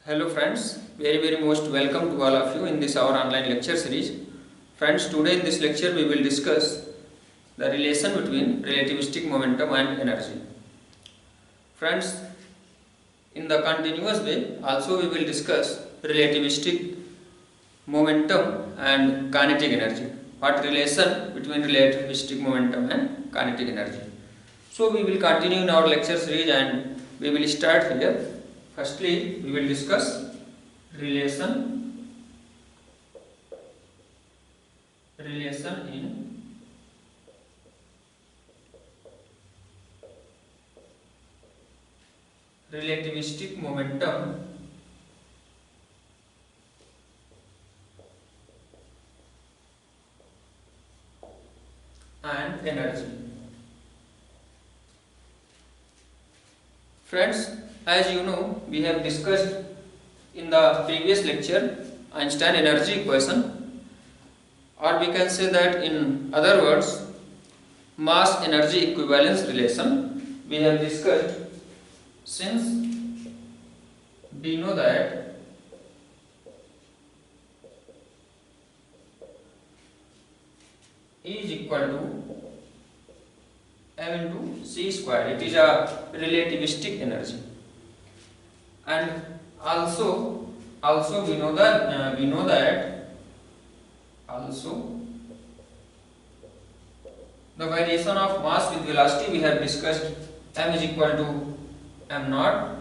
Hello friends, very most welcome to all of you in this our online lecture series. Friends, today in this lecture we will discuss the relation between relativistic momentum and energy. Friends, in the continuous way also we will discuss relativistic momentum and kinetic energy. What relation between relativistic momentum and kinetic energy. So we will continue in our lecture series and we will start here. Firstly, we will discuss relation in relativistic momentum and energy. Friends, as you know, we have discussed in the previous lecture Einstein energy equation, or we can say that in other words mass energy equivalence relation. We have discussed since we know that E is equal to m into c square. It is a relativistic energy, and also we know that also the variation of mass with velocity we have discussed. M is equal to m naught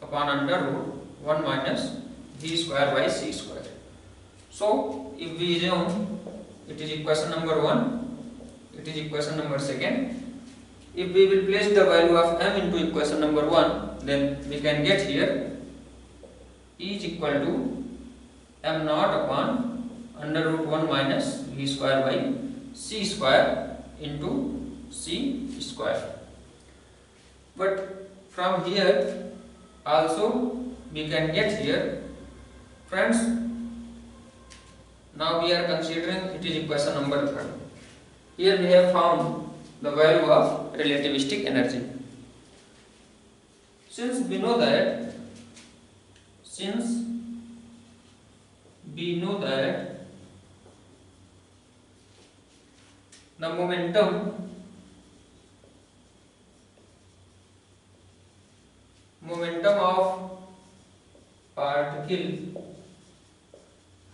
upon under root 1 minus v square by c square. So if we assume it is equation number 1, it is equation number 2. If we will place the value of m into equation number 1, then we can get here E is equal to m naught upon under root 1 minus v square by c square into c square. But from here also we can get here, friends. Now we are considering it is equation number 3. Here we have found the value of relativistic energy. Since we know that the momentum of particle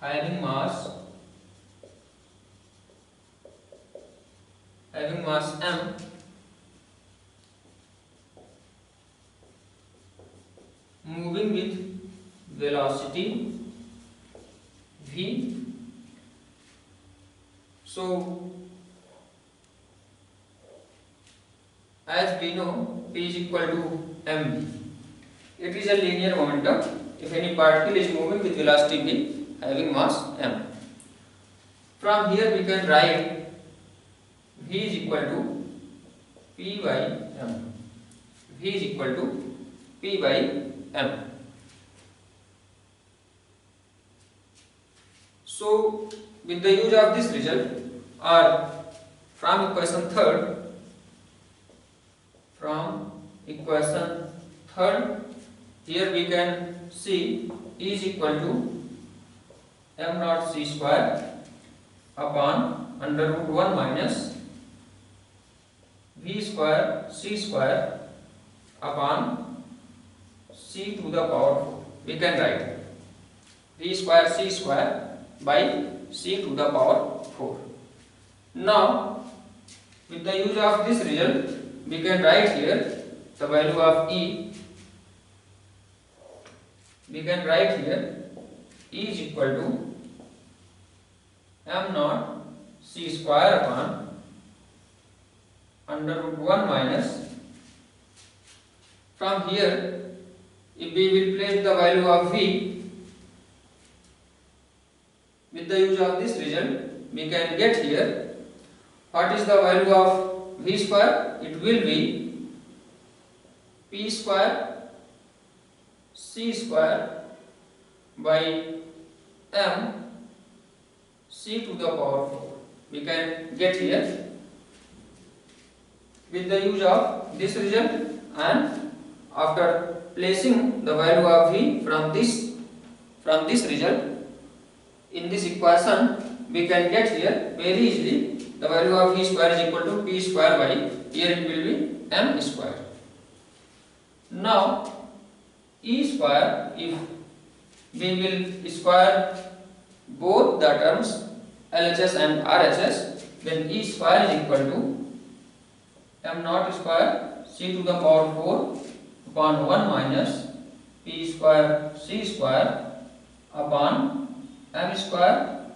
having mass m moving with velocity v. So as we know, P is equal to mv. It is a linear momentum if any particle is moving with velocity v having mass m. From here we can write v is equal to p by m. V is equal to p by m. So with the use of this result, or from equation 3rd, here we can see E is equal to m naught c square upon under root 1 minus v square c square upon c to the power 4. We can write v square c square by c to the power 4. Now with the use of this result, we can write here the value of E. We can write here E is equal to m naught c square upon under root 1 minus. From here, if we will place the value of V, with the use of this result, we can get here what is the value of V square. It will be P square C square by M C to the power 4. We can get here with the use of this result, and after placing the value of V from this result in this equation, we can get here very easily the value of V square is equal to P square by, here it will be M square. Now E square, if we will square both the terms LHS and RHS, then E square is equal to M naught square C to the power 4 upon 1 minus P square C square upon M square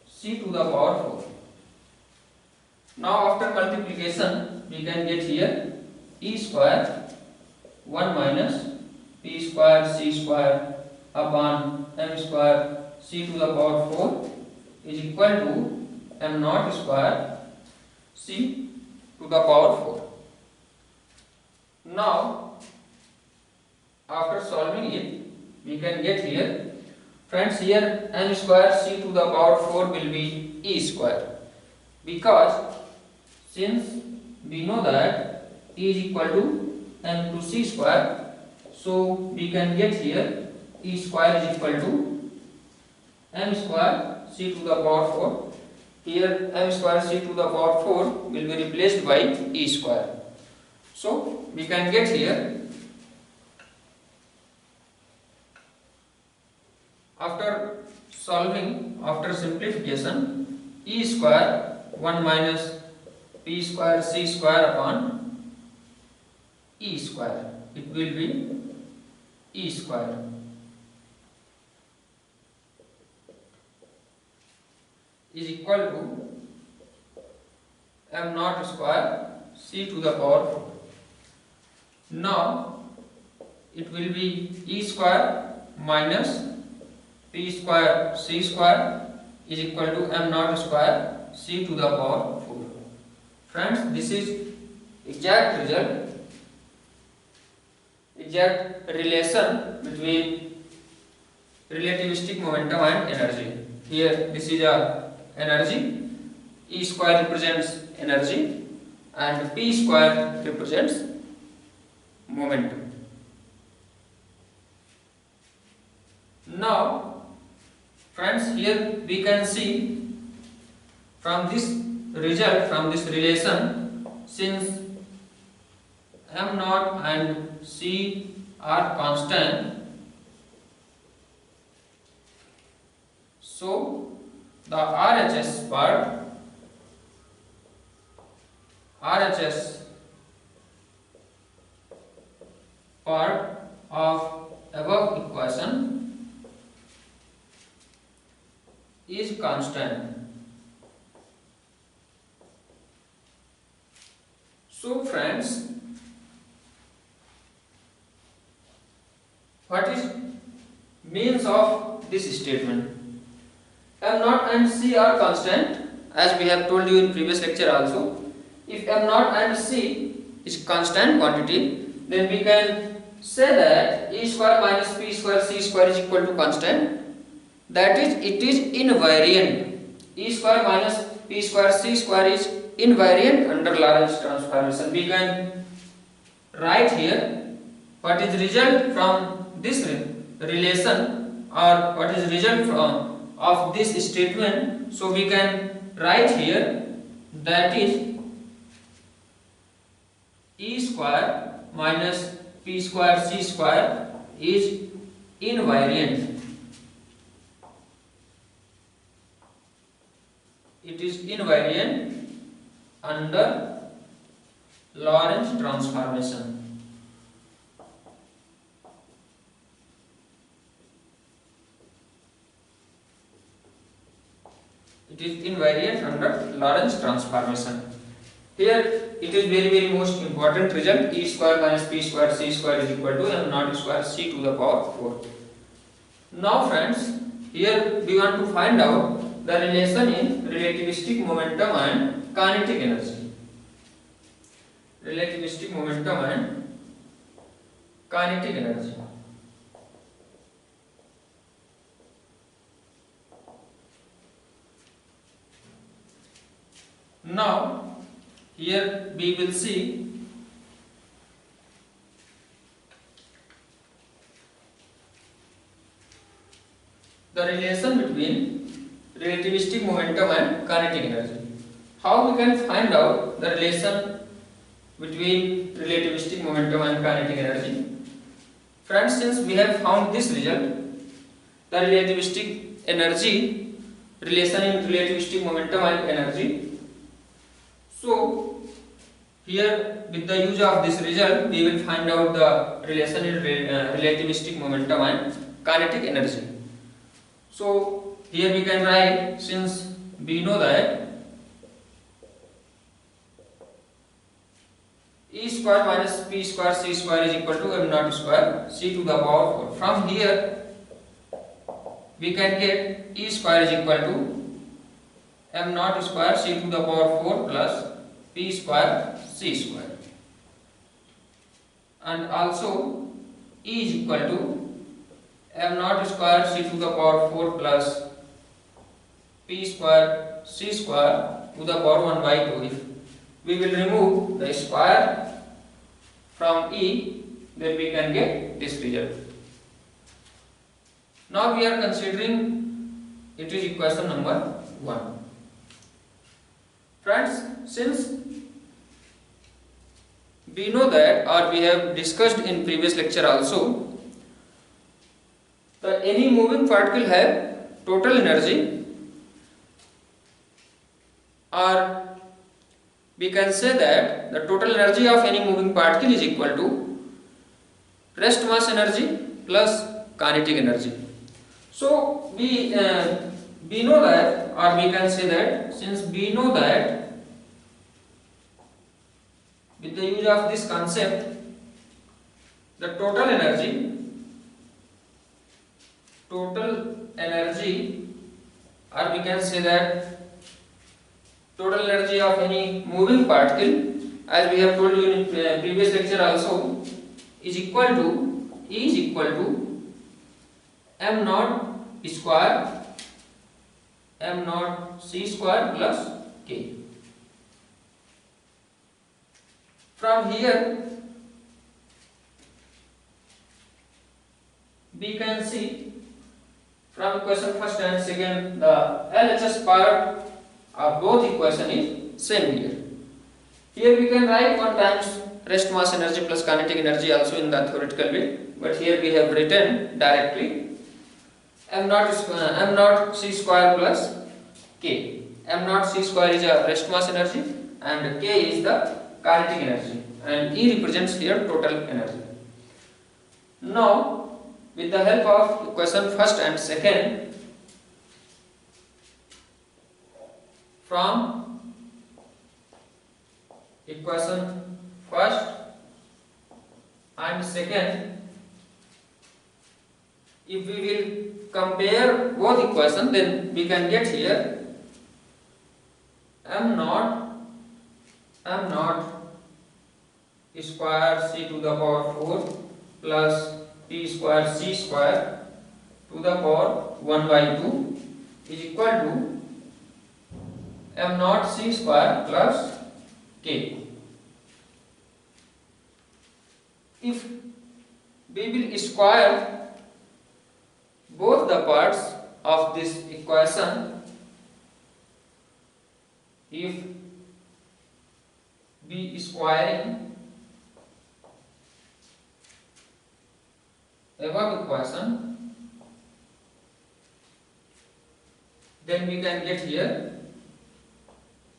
C to the power 4. Now after multiplication we can get here E square 1 minus P square C square upon M square C to the power 4 is equal to M naught square C to the power 4. Now after solving it we can get here, friends, here M square C to the power 4 will be E square, because since we know that E is equal to M to C square, so we can get here E square is equal to M square C to the power 4. Here M square C to the power 4 will be replaced by E square. So we can get here, after solving, after simplification, E square 1 minus P square C square upon E square, it will be E square is equal to M naught square C to the power 4. Now it will be E square minus P square C square is equal to M naught square C to the power 4. Friends, this is exact result, exact relation between relativistic momentum and energy. Here this is a energy, E square represents energy and P square represents momentum. Now friends, here we can see from this result, from this relation, since M naught and C are constant, so the RHS part, of above equation is constant. So friends, what is means of this statement? M naught and C are constant, as we have told you in previous lecture also. If M naught and C is constant quantity, then we can say that E square minus P square C square is equal to constant. That is, it is invariant. E square minus P square C square is invariant under Lorentz transformation. We can write here what is result from this relation, or what is result from of this statement. So we can write here, that is E square minus P square C square is invariant. It is invariant under Lorentz transformation. It is invariant under Lorentz transformation. Here it is very most important result. E square minus P square C square is equal to M naught square C to the power 4. Now friends, here we want to find out the relation in relativistic momentum and kinetic energy. Relativistic momentum and kinetic energy. Now here we will see the relation between relativistic momentum and kinetic energy. How we can find out the relation between relativistic momentum and kinetic energy? Friends, since we have found this result, the relativistic energy relation in relativistic momentum and energy. So here with the use of this result we will find out the relation in relativistic momentum and kinetic energy. So here we can write, since we know that E square minus P square C square is equal to m naught square C to the power 4. From here we can get E square is equal to m naught square C to the power 4 plus P square C square, and also E is equal to m naught square C to the power 4 plus P square C square to the power 1 by 2. If we will remove the square from E, then we can get this result. Now we are considering it is equation number 1. Friends, since we know that, or we have discussed in previous lecture also, that any moving particle have total energy, or we can say that the total energy of any moving particle is equal to rest mass energy plus kinetic energy. So we know that, or we can say that, since we know that with the use of this concept, the total energy or we can say that total energy of any moving particle, as we have told you in previous lecture also, is equal to m naught square m naught C square plus K. From here we can see, from equation first and second, the LHS part of both equation is same here. Here we can write 1 times rest mass energy plus kinetic energy also in the theoretical way, but here we have written directly m naught C square plus K. M naught C square is a rest mass energy and K is the kinetic energy, and E represents here total energy. Now with the help of equation first and second, from equation first and second, if we will compare both equations, then we can get here m naught square C to the power 4 plus P square C square to the power 1 by 2 is equal to m naught C square plus K. If we will square both the parts of this equation, if we squaring above equation, then we can get here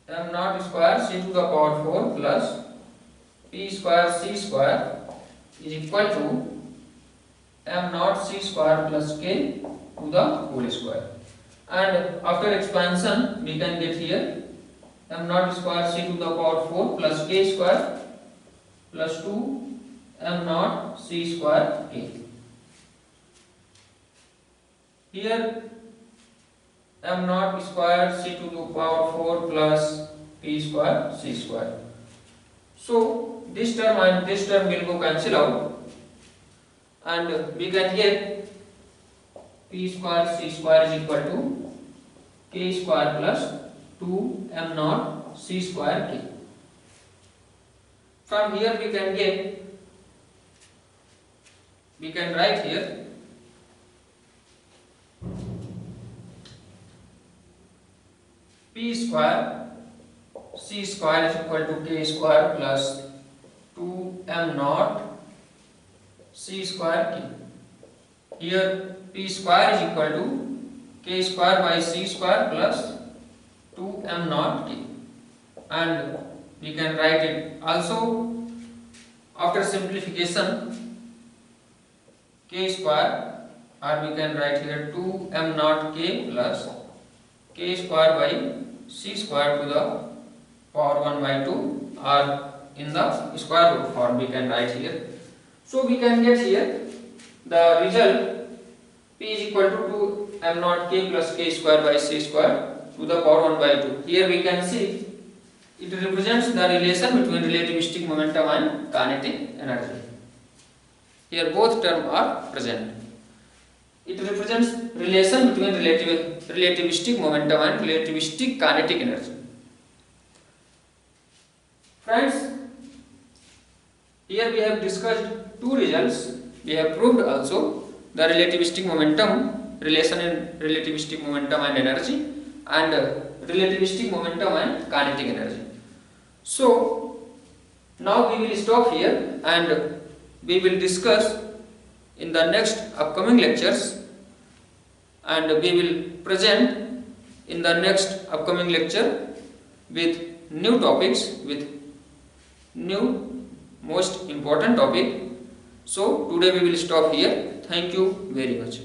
m naught square C to the power 4 plus P square C square is equal to m naught C square plus K to the whole square, and after expansion we can get here m naught square C to the power 4 plus K square plus 2 m naught C square K. Here m naught square C to the power 4 plus P square C square. So this term and this term will go cancel out, and we can get P square C square is equal to K square plus 2 m naught C square K. From here we can write here square c square is equal to k square plus 2m naught c square k. Here p square is equal to k square by c square plus 2m naught k, and we can write it also after simplification k square, or we can write here 2m naught k plus k square by c square to the power 1 by 2, or in the square root form we can write here. So we can get here the result p is equal to 2m naught k plus k square by c square to the power 1 by 2. Here we can see it represents the relation between relativistic momentum and kinetic energy. Here both terms are present. It represents relation between relativistic momentum and relativistic kinetic energy. Friends, here we have discussed two results. We have proved also the relativistic momentum relation in relativistic momentum and energy, and relativistic momentum and kinetic energy. So now we will stop here, and we will discuss in the next upcoming lectures, and we will present in the next upcoming lecture with new topics, with new most important topic. So today we will stop here. Thank you very much.